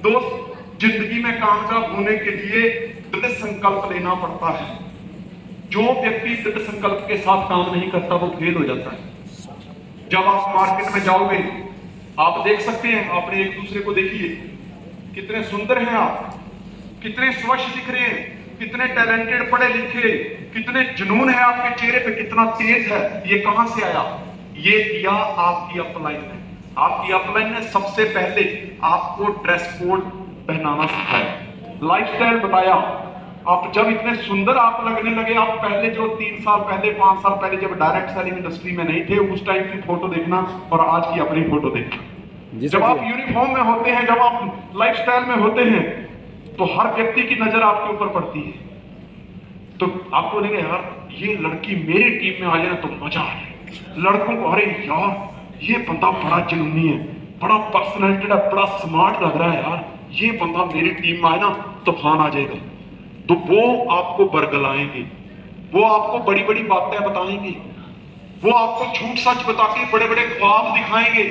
दोस्त, जिंदगी में कामयाब होने के लिए दृढ़ संकल्प लेना पड़ता है। जो व्यक्ति दृढ़ संकल्प के साथ काम नहीं करता वो फेल हो जाता है। जब आप मार्केट में जाओगे, आप देख सकते हैं, आपने एक दूसरे को देखिए, कितने सुंदर हैं आप, कितने स्वच्छ दिख रहे हैं, कितने टैलेंटेड, पढ़े लिखे, कितने जुनून है आपके चेहरे पे, कितना तेज है। ये कहां से आया? ये दिया आपकी अपलाइन ने। आपकी अपलाइन ने सबसे पहले आपको ड्रेस कोड पहनाना सिखाया, लाइफस्टाइल बताया। आप जब इतने सुंदर आप लगने लगे, आप पहले जो 3 साल पहले, 5 साल पहले जब डायरेक्ट सेलिंग इंडस्ट्री में नहीं थे, उस टाइम की फोटो देखना और आज की अपनी फोटो देखना। जब आप यूनिफॉर्म में होते हैं, जब आप लाइफस्टाइल में होते हैं, तो हर व्यक्ति की नजर आपके ऊपर पड़ती है। तो आपको लगे यार ये लड़की मेरी टीम में आ जाए ना तो मजा आ जाए। लड़कों को अरे यार ये बंदा बड़ा जुनूनी है, बड़ा पर्सनैलिटी है, बड़ा स्मार्ट लग रहा है यार, ये बंदा मेरी टीम में आए ना तूफान आ जाएगा। तो वो आपको बरगलाएंगे, वो आपको बड़ी बड़ी बातें बताएंगे, वो आपको झूठ सच बता के बड़े बड़े ख्वाब दिखाएंगे।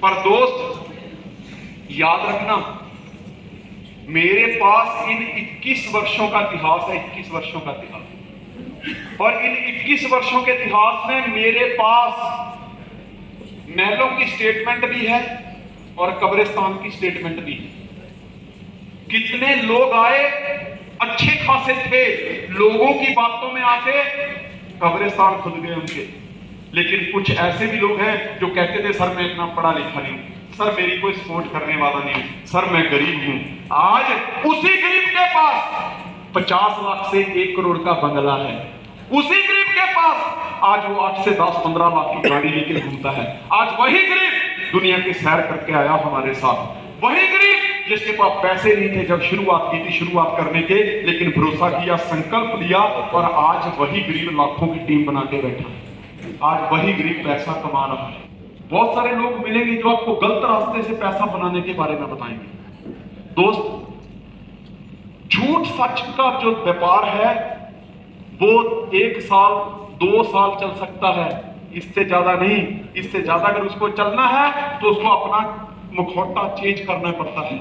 पर दोस्त याद रखना, मेरे पास इन 21 वर्षों का इतिहास है, 21 वर्षों का इतिहास, और इन 21 वर्षों के इतिहास में मेरे पास महलों की स्टेटमेंट भी है और कब्रिस्तान की स्टेटमेंट भी है। कितने लोग आए अच्छे खासे थे, लोगों की बातों में आके कब्रिस्तान खुद गए उनके। लेकिन कुछ ऐसे भी लोग हैं जो कहते थे सर मैं इतना पढ़ा लिखा नहीं हूं, सर मेरी कोई सपोर्ट करने वाला नहीं, सर मैं गरीब हूं। आज उसी गरीब के पास 50 लाख से 1 करोड़ का बंगला है, उसी गरीब के पास आज वो 8 से 10, 15 लाख की गाड़ी लेके घूमता है। आज वही गरीब दुनिया की सैर करके आया हमारे साथ, वही गरीब जिसके पास पैसे नहीं थे जब शुरुआत की थी शुरुआत करने के, लेकिन भरोसा किया, संकल्प लिया, और आज वही गरीब लाखों की टीम बना के बैठा है। आज वही गरीब पैसा कमा रहा है। बहुत सारे लोग मिलेंगे जो आपको गलत रास्ते से पैसा बनाने के बारे में बताएंगे। दोस्त, झूठ सच का जो व्यापार है वो 1 साल 2 साल चल सकता है, इससे ज्यादा नहीं। इससे ज्यादा अगर उसको चलना है तो उसको अपना मुखौटा चेंज करना पड़ता है,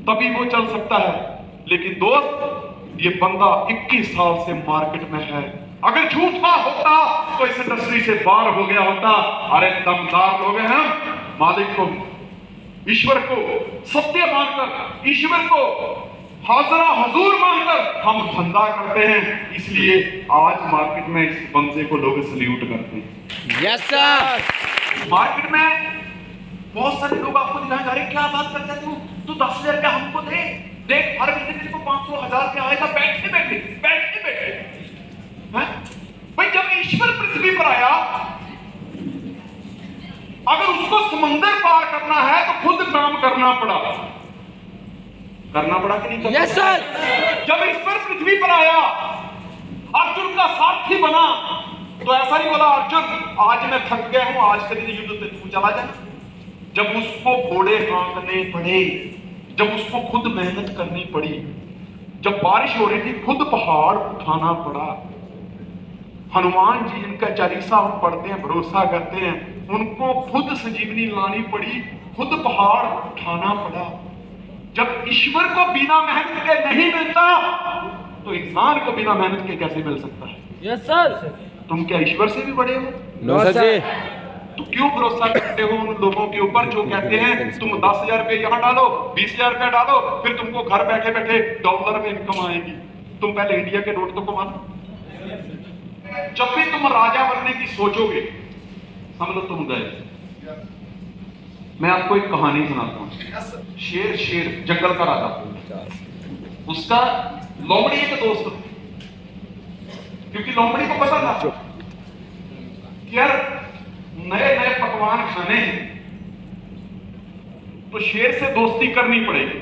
तभी वो चल सकता है। लेकिन दोस्त, ये बंदा 21 साल से मार्केट में है। अगर झूठा होता तो इस इंडस्ट्री से बाहर हो गया होता। अरे दमदार लोग हैं हम, मालिक को, ईश्वर को सत्य मानकर, ईश्वर को हाजरा हजूर मानकर हम धंधा करते हैं, इसलिए आज मार्केट में इस बंदे को लोग सल्यूट करते हैं। Yes sir. मार्केट में बहुत सारे लोग आपको दिखाएंगे, अरे क्या बात करते हैं तू 10,000 रुपया हमको दे, देख हर महीने तेरे को 500 1000 रुपया आएगा बैठे बैठे बैठे बैठे। भाई जब ईश्वर पृथ्वी पर आया, अगर उसको समंदर पार करना है तो खुद काम करना पड़ा कि नहीं? Yes sir. जब ईश्वर पृथ्वी पर आया, अर्जुन का सारथी बना, तो ऐसा नहीं बोला अर्जुन आज मैं थक गया हूं, आज के दिन युद्ध पे तू चला जाना। जब उसको घोड़े हाँकने पड़े, जब उसको खुद मेहनत करनी पड़ी, जब बारिश हो रही थी खुद पहाड़ उठाना पड़ा। हनुमान जी जिनका चालीसा हम पढ़ते हैं, भरोसा करते हैं, उनको खुद संजीवनी लानी पड़ी, खुद पहाड़ उठाना पड़ा। जब ईश्वर को बिना मेहनत के नहीं मिलता तो इंसान को बिना मेहनत के कैसे मिल सकता है? Yes sir. तुम क्या ईश्वर से भी बड़े हो? No sir. तो क्यों भरोसा करते हो उन लोगों के ऊपर जो कहते हैं तुम 10,000 रुपये यहाँ डालो, 20,000 रुपया डालो, फिर तुमको घर बैठे बैठे डॉलर में इनकम आएगी। तुम पहले इंडिया के नोट तो कमाना। जब भी तुम राजा बनने की सोचोगे, समझ लो तुम गए। मैं आपको एक कहानी सुनाता हूँ। शेर जंगल का राजा, उसका लोमड़ी एक दोस्त, क्योंकि लोमड़ी को पता था कि यार नए नए पकवान खाने हैं तो शेर से दोस्ती करनी पड़ेगी,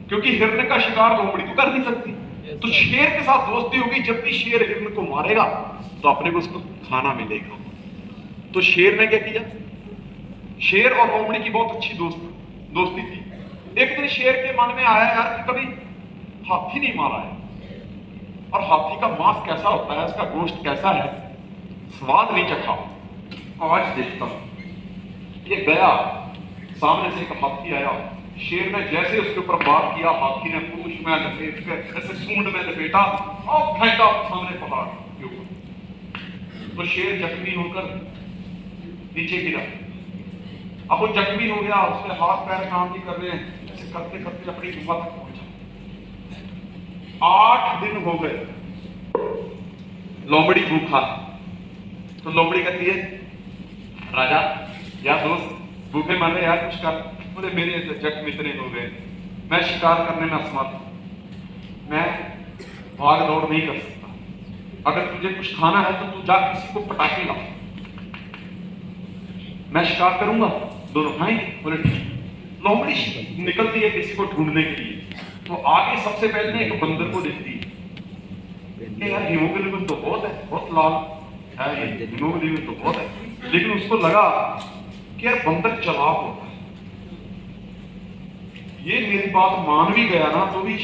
क्योंकि हिरण का शिकार लोमड़ी तो कर नहीं सकती। तो शेर के साथ दोस्ती होगी, जब भी शेर हिरण को मारेगा तो अपने को उसको खाना मिलेगा। तो शेर ने क्या किया, शेर और लोमड़ी की बहुत अच्छी दोस्ती थी। एक दिन शेर के मन में आया यार कि कभी हाथी नहीं मारा है, और हाथी का मांस कैसा होता है, उसका गोश्त कैसा है, स्वाद नहीं चखा, आज देखता हूं। ये गया सामने से एक हाथी आया। शेर ने जैसे उसके ऊपर वार किया, हाथी ने पूंछ में लपेट कर ऐसे सूंड में लपेटा और फेंका सामने पहाड़ के ऊपर। तो शेर जख्मी होकर नीचे गिरा। अब वो जख्मी हो गया, उसके हाथ पैर काम नहीं कर रहे हैं, ऐसे करते करते अपनी गुफा तक पहुंचा। 8 दिन हो गए, लोमड़ी भूखा। तो लोमड़ी कहती है, राजा या दोस्त भूखे मर रहे यार, कुछ कर। बोले मेरे जख्म इतने हो गए, मैं शिकार करने में असमर्थ, मैं भाग दौड़ नहीं कर सकता। अगर तुझे कुछ खाना है तो तू जा किसी को पटाके ला, मैं शिकार करूंगा, दोनों खाएंगे। बोले ठीक। लोमड़ी निकलती है किसी को ढूंढने के लिए, तो आगे सबसे पहले एक बंदर को देखती है। यार हीमोग्लोबिन तो बहुत है, बहुत लाल है ये, हीमोग्लोबिन तो बहुत है। लेकिन उसको लगा कि यार बंदर चालाक होता है, ये मेरी बात मान भी गया ना तो भी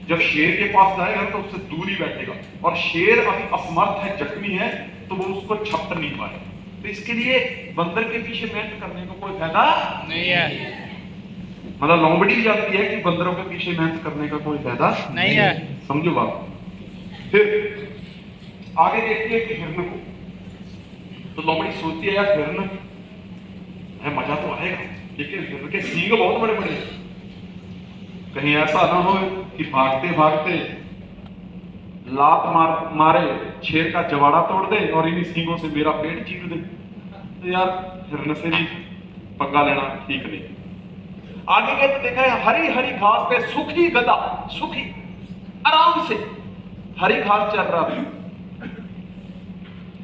जब शेर के पास जाएगा तो उससे दूर ही बैठेगा, और शेर अभी असमर्थ है, जख्मी है, तो वो उसको छप्प नहीं पाएगा। तो इसके लिए बंदर के पीछे मेहनत करने का कोई फायदा नहीं है। मतलब लोमड़ी जानती है कि बंदरों के पीछे मेहनत करने का कोई फायदा नहीं है। समझो बात। फिर आगे देखती है कि हिरण को, तो लोमड़ी सोचती है यार हिरण है, मजा तो आएगा, लेकिन हिरण के सींग बहुत बड़े बड़े हैं, कहीं ऐसा ना हो कि भागते भागते लात मारे शेर का जवाड़ा तोड़ दे और इन्हीं सींगों से मेरा पेट चीर दे। तो यार हिरण से भी पंगा लेना ठीक नहीं। आगे के तो देखा है हरी हरी घास पे सूखी गधा, सूखी आराम से हरी घास चल रहा है।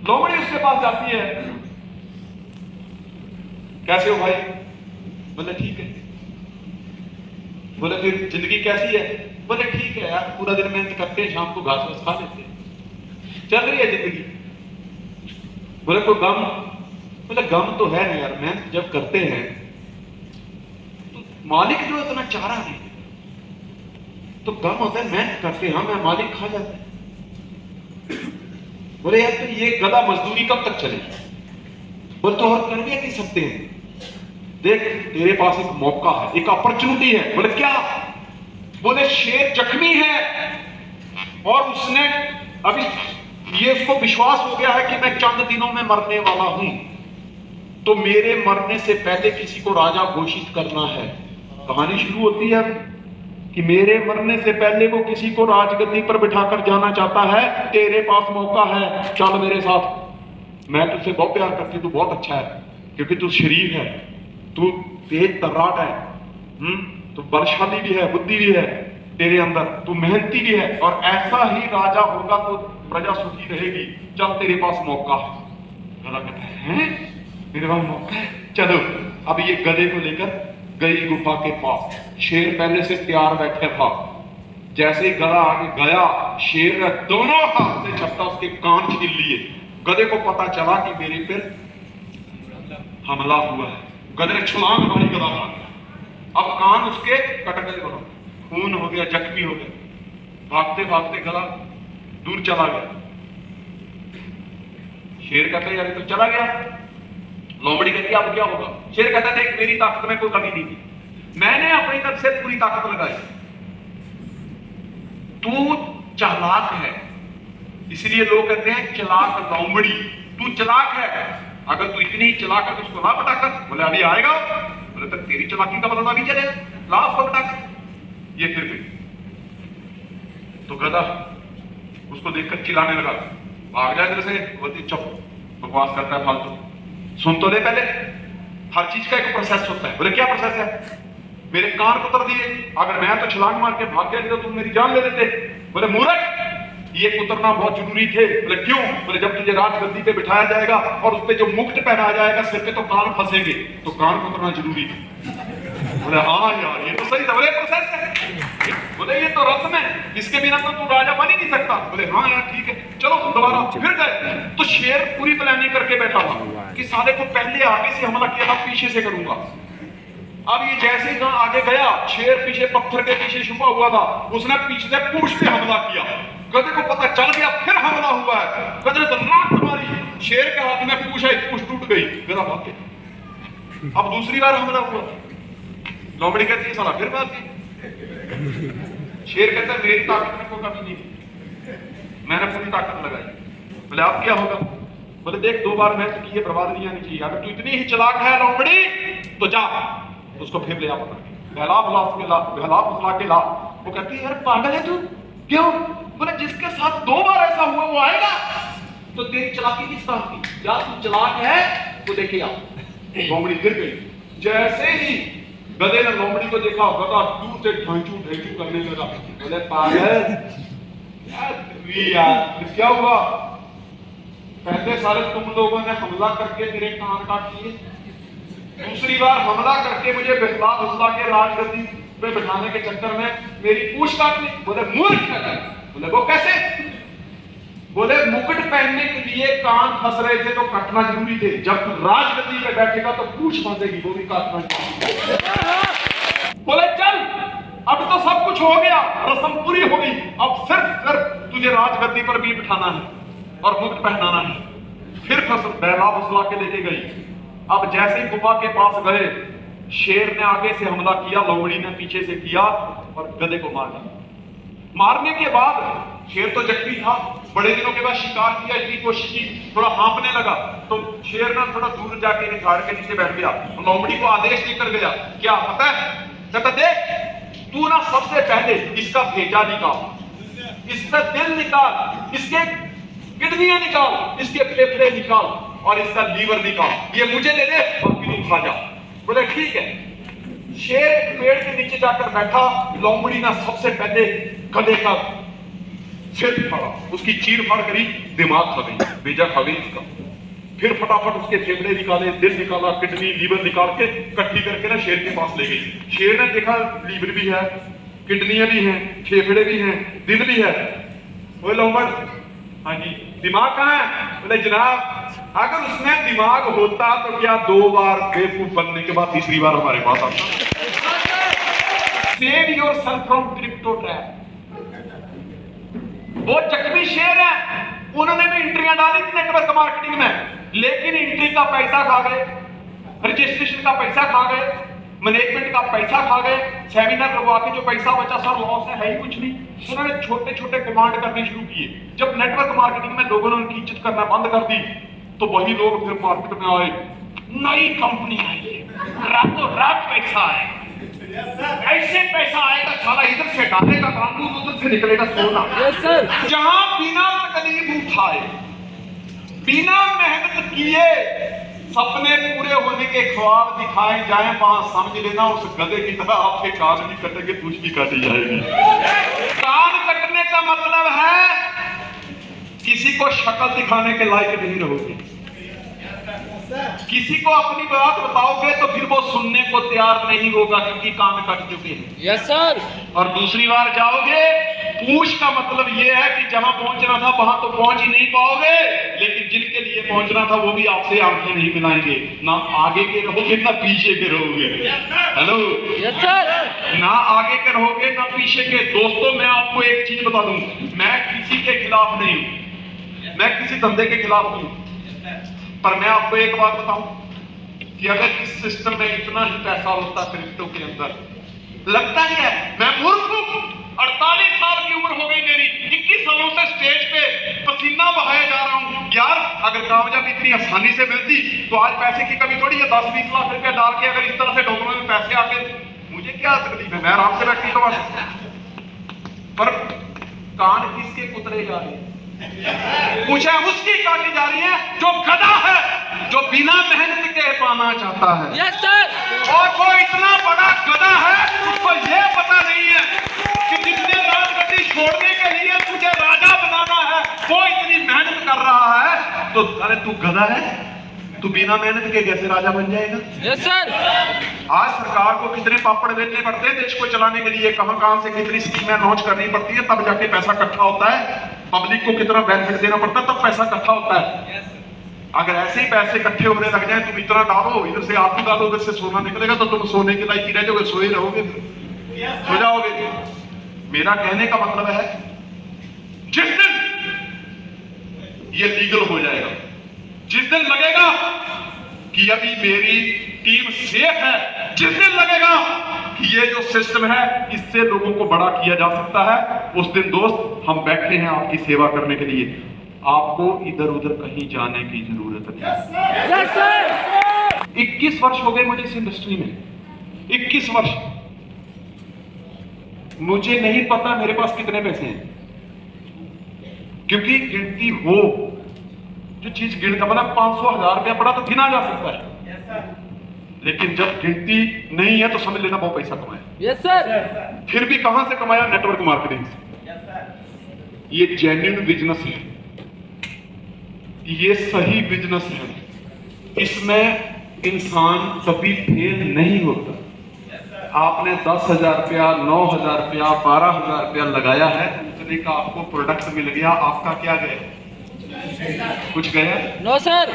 लोमड़ी उसके पास जाती है, कैसे हो भाई? बोले ठीक है। बोले फिर जिंदगी कैसी है? बोले ठीक है यार, पूरा दिन मेहनत करते हैं, शाम को घास वास खा लेते हैं, चल रही है जिंदगी। बोले कोई गम? बोले गम तो है ना यार, मेहनत जब करते हैं तो मालिक जो इतना चारा नहीं, तो गम होता है मेहनत करते हैं, मैं मालिक खा जाता है। बोले यार तो ये गधा मजदूरी कब तक चलेगी? बोले तो और कर भी नहीं सकते हैं, देख तेरे पास एक मौका है, एक अपॉर्चुनिटी है। बोले क्या? बोले शेर जख्मी है और उसने अभी ये उसको विश्वास हो गया है कि मैं चंद दिनों में मरने वाला हूं, तो मेरे मरने से पहले किसी को राजा घोषित करना है। कहानी शुरू होती है कि मेरे मरने से पहले वो किसी को राजगद्दी पर बिठाकर जाना चाहता है, तेरे पास मौका है, चल मेरे साथ, मैं तुझसे बहुत प्यार करती हूं, तू बहुत अच्छा है, क्योंकि तू शरीफ है, तू तेज तर्राट है, तू बलशाली भी है, बुद्धि भी है तेरे अंदर, तू मेहनती भी है, और ऐसा ही राजा होगा तो प्रजा सुखी रहेगी, चल तेरे पास मौका है। गधा कहता है मेरे पास मौका है, चलो। अब ये गधे को लेकर गई गुफा के पास, शेर पहले से तैयार बैठे था। जैसे ही गधा आगे गया, शेर ने दोनों हाथ से झपटा उसके कान छीन लिए। गधे को पता चला कि मेरे पर हमला हुआ है, गधे ने छलांग मारी, गधा भाग गया। अब कान उसके कट गए, खून हो गया, जख्मी हो गया, भागते भागते गधा दूर चला गया। शेर कहते यार तो चला गया। लोमड़ी कहती अब क्या होगा? शेर कहता देख मेरी ताकत में कोई कमी नहीं थी, मैंने अपनी तरफ से पूरी ताकत लगाई, तू चालाक है, इसलिए लोग कहते हैं चलाक लोमड़ी, तू चलाक है, अगर तू इतनी चालाक है तो उसको ला पटाकर। बोले अभी आएगा। बोले तक तेरी चालाकी का पता अभी चलेगा, ला उसको पटाकर। ये फिर गई तो गधा उसको देखकर चिल्लाने लगा, भाग जा इधर से। बोलती चुप, बकवास करता है फालतू, सुन तो ले पहले, हर चीज का एक प्रोसेस होता है। बोले क्या प्रोसेस है? मेरे कान कुतर दिए, अगर मैं तो छलांग मार के भाग गया तो तुम मेरी जान ले लेते। बोले मूर्ख, ये कुतरना बहुत जरूरी थे। बोले क्यों? बोले जब तुझे राजगद्दी पे बिठाया जाएगा और उस पे जो मुकुट पहनाया जाएगा सिर पे, तो कान फंसेंगे, तो कान कुतरना जरूरी है। बोले हाँ यार ये तो सही था। बोले प्रोसेस है, बोले ये तो रस्म है, इसके बिना तो तू राजा बन ही नहीं सकता। बोले हाँ यार ठीक है, चलो दोबारा फिर गए। तो शेर पूरी प्लानिंग करके बैठा था कि साले को पहले आगे से हमला किया था, पीछे से करूंगा। अब ये जैसे ही आगे गया, शेर पीछे पत्थर के पीछे छुपा हुआ था, उसने पीछे से पूंछ पे हमला किया। गधे को पता चल गया फिर हमला हुआ है, गधे ने तो लात मारी, शेर के हाथ में पूंछ आई, पूंछ टूट गई, गधा भाग गया। अब दूसरी बार हमला हुआ, लोमड़ी कहती है साला फिर बात की। शेर कहता है मेरी ताकत में कोई कमी नहीं थी, मैंने पूरी ताकत लगाई। बोले आप क्या होगा? बोले देख 2 बार मैच की है, बर्बाद नहीं आनी चाहिए। अगर तू इतनी ही चालाक है लोमड़ी तो जा उसको फिर ले आ पकड़ के, बहला फुसला के ला। वो कहती है यार पागल है तू, क्यों? बोले जिसके साथ 2 बार ऐसा हुआ वो आएगा, तो तेरी चालाकी किस बात की? या तू चालाक है तो देखे आ। लोमड़ी गिर गई। जैसे ही गधे ने लोमड़ी को देखा, गधा दूर से ढांचू करने लगा। बोले पागल यार क्या हुआ? पहले सारे तुम लोगों ने हमला करके मेरे कान काट लिए, दूसरी बार हमला करके मुझे बहला फुसला के राजगद्दी पे बिठाने के चक्कर में मेरी पूंछ काट ली। बोले मूर्ख है। बोले वो कैसे? बोले मुकुट पहनने के लिए कान फंस रहे थे तो कटना जरूरी थे, जब तू राजगद्दी पे बैठेगा तो पूंछ फंसेगी, वो भी काटना जरूरी। बोले चल अब तो सब कुछ हो गया, रस्म पूरी हो गई, अब सिर्फ तुझे राजगद्दी पर भी बिठाना है और मुकुट पहनाना है। फिर बहला फुसला के लेके गई। अब जैसे ही गुफा के पास गए, शेर ने आगे से हमला किया, लोमड़ी ने पीछे से किया और गधे को मार दिया। मारने के बाद शेर तो जख्मी था, बड़े दिनों के बाद शिकार किया, इतनी कोशिश की, थोड़ा हाँफने लगा, तो शेर ना थोड़ा दूर जाके झाड़ के नीचे बैठ गया। लोमड़ी को आदेश देकर गया, क्या पता है? कहता देख तू ना सबसे पहले इसका भेजा निकाल, इसका दिल निकाल, इसके किडनियां निकाल, इसके फेफड़े निकाल और इसका लीवर निकाल, ये मुझे दे दे, बाकी तू खा जा। बोले ठीक है। शेर पेड़ के नीचे जाकर बैठा, लोमड़ी ना सबसे पहले गधे का सिर फाड़ा, उसकी चीर फाड़ करी, दिमाग खा गई, भेजा खा गई उसका। फिर फटाफट उसके फेफड़े निकाले, दिल निकाला, किडनी लीवर निकाल के इकट्ठी करके ना शेर के पास ले गई। शेर ने देखा लीवर भी है, किडनियां भी हैं, फेफड़े भी हैं, दिल भी है। बोले लोमड़ हाँ जी दिमाग कहाँ है? बोले जनाब अगर उसमें दिमाग होता तो क्या 2 बार बेवकूफ बनने के बाद तीसरी बार हमारे पास आता? Save yourself from crypto trap. वो जख्मी शेर है, उन्होंने भी एंट्रियां डाली थी नेटवर्क मार्केटिंग में, लेकिन एंट्री का पैसा खा गए, रजिस्ट्रेशन का पैसा खा गए, मैनेजमेंट का पैसा खा गए, सेमिनार लगवा के जो पैसा बचा सर लॉस है ही कुछ नहीं। उन्होंने छोटे छोटे कमांड करने शुरू किए। जब नेटवर्क मार्केटिंग में लोगों ने उनकी इज्जत करना बंद कर दी तो वही लोग फिर मार्केट में आए, नई कंपनी आई है, रातों रात पैसा आए, ऐसे पैसा आएगा साला इधर से डालेगा कानून, उधर से निकलेगा सोना। जहां बिना तकलीफ उठाए, बिना मेहनत किए सपने पूरे होने के ख्वाब दिखाए जाए, वहां समझ लेना उस गधे की तरह आपके कान भी कटेंगे, पूंछ भी काटी जाएगी। कान कटने का मतलब है किसी को शक्ल दिखाने के लायक नहीं रहोगे, किसी को अपनी बात बताओगे तो फिर वो सुनने को तैयार नहीं होगा क्योंकि कान कट चुके हैं। Yes sir. और दूसरी बार जाओगे, पूछ का मतलब ये है कि जहां पहुंचना था वहां तो पहुंच ही नहीं पाओगे, लेकिन जिनके लिए पहुंचना था वो भी आपसे आंखें नहीं मिलाएंगे, ना आगे के रहोगे ना पीछे के रहोगे। Hello yes sir. ना आगे के रहोगे ना पीछे के। दोस्तों मैं आपको एक चीज बता दूं, मैं किसी के खिलाफ नहीं हूं, मैं किसी धंधे के खिलाफ नहीं हूं, पर मैं आपको एक बात बताऊं कि अगर इस सिस्टम में इतना ही पैसा होता क्रिप्टो के अंदर, लगता ही है मैं मूर्ख हूं, 48 साल की उम्र हो गई मेरी, 21 सालों से स्टेज पे पसीना बहाया जा रहा हूं यार। अगर कामयाबी इतनी आसानी से मिलती तो आज पैसे की कमी थोड़ी है, 10-20 लाख रुपया डाल के अगर इस तरह से डॉक्टरों में पैसे आके, मुझे क्या तकलीफ है, मैं आराम से बैठी तो बस। पर कान किसके कुतरे जा रहे हैं? पूछे उसकी काटी जा रही है जो गधा है, जो बिना मेहनत के पाना चाहता है। Yes sir. और वो इतना बड़ा गधा है, उसको ये पता नहीं है कि जिसने राजगद्दी छोड़ने के लिए तुझे राजा बनाना है वो इतनी मेहनत कर रहा है, तो अरे तू गधा है, तू बिना मेहनत के कैसे राजा बन जाएगा? Yes sir. आज सरकार को कितने पापड़ बेलने पड़ते हैं देश को चलाने के लिए, कहां से कितनी स्कीमें लॉन्च करनी पड़ती है, तब जाके पैसा इकट्ठा होता है, पब्लिक को कितना बेनिफिट देना पड़ता है, तब पैसा इकट्ठा होता है। अगर ऐसे ही पैसे इकट्ठे होने लग जाए, तुम इतना डालो, इधर से आलू डालो, उधर से सोना निकलेगा, तो तुम सोने के लायक ही रह जाओगे, सोए रहोगे, सो जाओगे। मेरा कहने का मतलब है जिस दिन ये लीगल हो जाएगा, जिस दिन लगेगा कि अभी मेरी टीम सेफ है, जिस दिन लगेगा कि ये जो सिस्टम है इससे लोगों को बड़ा किया जा सकता है, उस दिन दोस्त हम बैठे हैं आपकी सेवा करने के लिए। आपको इधर उधर कहीं जाने की जरूरत नहीं। 21 वर्ष हो गए मुझे इस इंडस्ट्री में, 21 वर्ष। मुझे नहीं पता मेरे पास कितने पैसे हैं, क्योंकि गिनती हो जो चीज गिन का मतलब 500-1000 रुपया पड़ा तो गिना जा सकता है, लेकिन जब गिनती नहीं है तो समझ लेना बहुत पैसा कमाया। Yes sir. फिर भी कहां से कमाया? नेटवर्क मार्केटिंग से। ये जेन्युइन बिजनेस है, ये सही बिजनेस है, इसमें इंसान कभी फेल नहीं होता। आपने 10,000 रुपया, 9,000 रुपया, 12,000 रुपया लगाया है, दूसरे का आपको प्रोडक्ट मिल गया, आपका क्या गया? कुछ गया? No sir.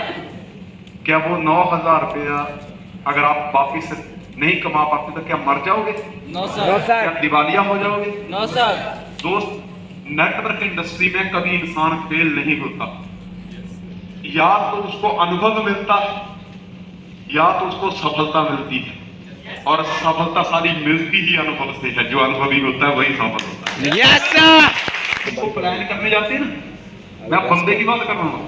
क्या वो 9,000 रुपया अगर आप वापिस नहीं कमा पाते तो क्या मर जाओगे? No sir. क्या दिवालिया हो जाओगे? No sir. दोस्त, नेटवर्क इंडस्ट्री में कभी इंसान फेल नहीं होता। या तो उसको अनुभव मिलता है या तो उसको सफलता मिलती है, और सफलता सारी मिलती ही अनुभव से है। जो अनुभवी होता है वही सफल होता है। Yes sir. इसको प्लान करने जाते हैं ना, मैं बंदे की बात कर रहा हूँ।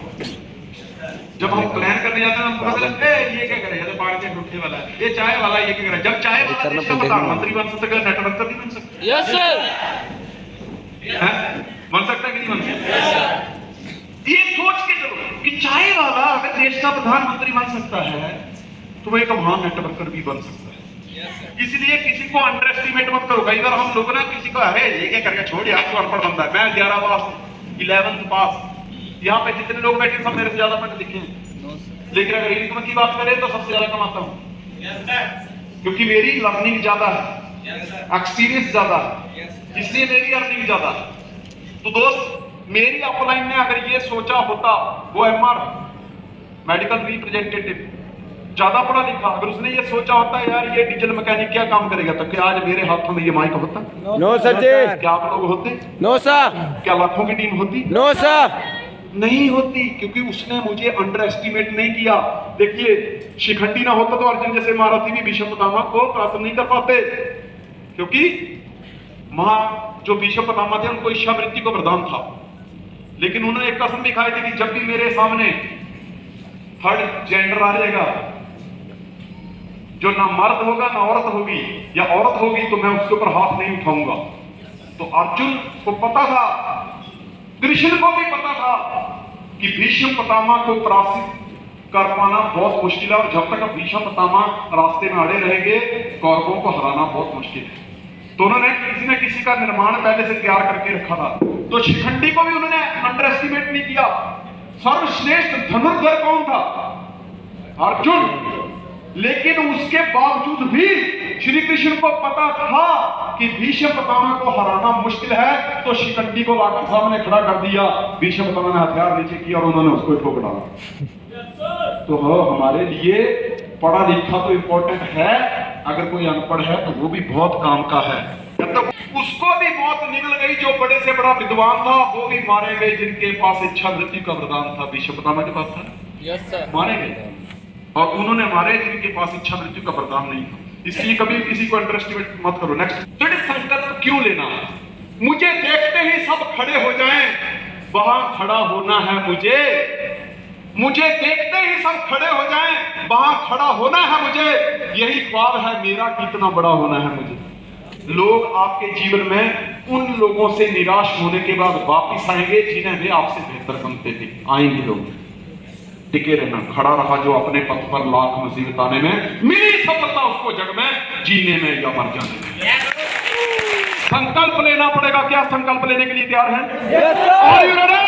जब हम प्लान करने जाते हैं हम पता लगता है ये क्या करेगा, जब पानी के गुट्ठे वाला है, ये चाय वाला ये क्या करेगा। जब चाय वाला देश का प्रधानमंत्री बन सकता है, नेटवर्कर नहीं बन सकता। Yes sir. बन सकता है कि नहीं बन सकता? ये सोच के चलो कि चाय वाला अगर देश का प्रधानमंत्री बन सकता है तो वो एक महान नेटवर्कर भी बन सकता है। इसलिए किसी को अंडर एस्टिमेट मत करो। कई बार हम लोग ना किसी को अरे ये क्या करके छोड़ यार, तो अनपढ़ बंदा है। मैं 11 पास, 11th पास, यहाँ पे जितने लोग बैठे सब मेरे से ज्यादा पढ़े लिखे हैं, लेकिन अगर इनकम की बात करें तो सबसे ज्यादा कमाता हूँ, क्योंकि मेरी लर्निंग ज्यादा है, एक्सपीरियंस ज्यादा है, इसलिए मेरी अर्निंग ज्यादा है। तो दोस्त, मेरी अपलाइन ने अगर ये सोचा होता, वो MR मेडिकल रिप्रेजेंटेटिव ज्यादा पढ़ा लिखा, अगर उसने ये सोचा होता यार ये डीजल मैकेनिक क्या काम करेगा, तो क्या आज मेरे हाथों में ये माइक होता? No sir ji. क्या आप लोग होते? No sir. क्या लाखों की टीम होती? No sir. नहीं होती, क्योंकि उसने मुझे अंडर एस्टिमेट नहीं किया। देखिए, शिखंडी ना होता तो अर्जुन जैसे महारथी भी भीष्म पितामह को परास्त नहीं कर पाते, क्योंकि जो भीष्म पितामह थे उनको इच्छा मृत्यु का वरदान था, लेकिन उन्होंने एक कसम भी खाई थी कि जब भी मेरे सामने थर्ड जेंडर आ जाएगा, जो ना मर्द होगा ना औरत होगी, या औरत होगी तो मैं उसके ऊपर हाथ नहीं उठाऊंगा। तो अर्जुन को पता था, कृष्ण को भी पता था कि भीष्म पितामह को पराजित कर पाना बहुत मुश्किल है, और जब तक भीष्म पितामह रास्ते में अड़े रहेंगे कौरवों को हराना बहुत मुश्किल है। तो उन्होंने किसी न किसी का निर्माण पहले से तैयार करके रखा था। तो शिखंडी को भी उन्होंने अंडर एस्टिमेट नहीं किया। सर्वश्रेष्ठ धनुर्धर कौन था? अर्जुन। लेकिन उसके बावजूद भी श्री कृष्ण को पता था कि भीष्म पितामह को हराना मुश्किल है, तो शिखंडी को लाकर सामने खड़ा कर दिया। भीष्म पितामह ने हथियार नीचे किया और उन्होंने उसको ठोक डाला। तो हमारे लिए पढ़ा लिखा तो इंपॉर्टेंट है, अगर कोई अनपढ़ है तो वो भी बहुत काम का है। जब तक उसको भी मौत निकल गई जो बड़े से बड़ा विद्वान था, वो भी मारे गए जिनके पास इच्छा मृत्यु का वरदान था। भीष्म पितामह के पास था, यस सर, मारे गए, और उन्होंने मारे जिनके पास इच्छा मृत्यु का वरदान नहीं था। इसलिए कभी किसी को अंडर एस्टिमेट मत करो। नेक्स्ट, दृढ़ संकल्प क्यों लेना? मुझे देखते ही सब खड़े हो जाएं, वहां खड़ा होना है मुझे। मुझे देखते ही सब खड़े हो जाएं, वहां खड़ा होना है मुझे। यही ख्वाब है मेरा, कितना बड़ा होना है मुझे। लोग आपके जीवन में उन लोगों से निराश होने के बाद वापिस आएंगे जिन्हें वे आपसे बेहतर समझते थे। आएंगे लोग, टिके रहना, खड़ा रहा जो अपने पथ पर लाख मुसीबत आने में मिली सफलता, उसको जग में जीने में या मर जाने में। संकल्प लेना पड़ेगा। क्या संकल्प लेने के लिए तैयार हैं? Yes sir.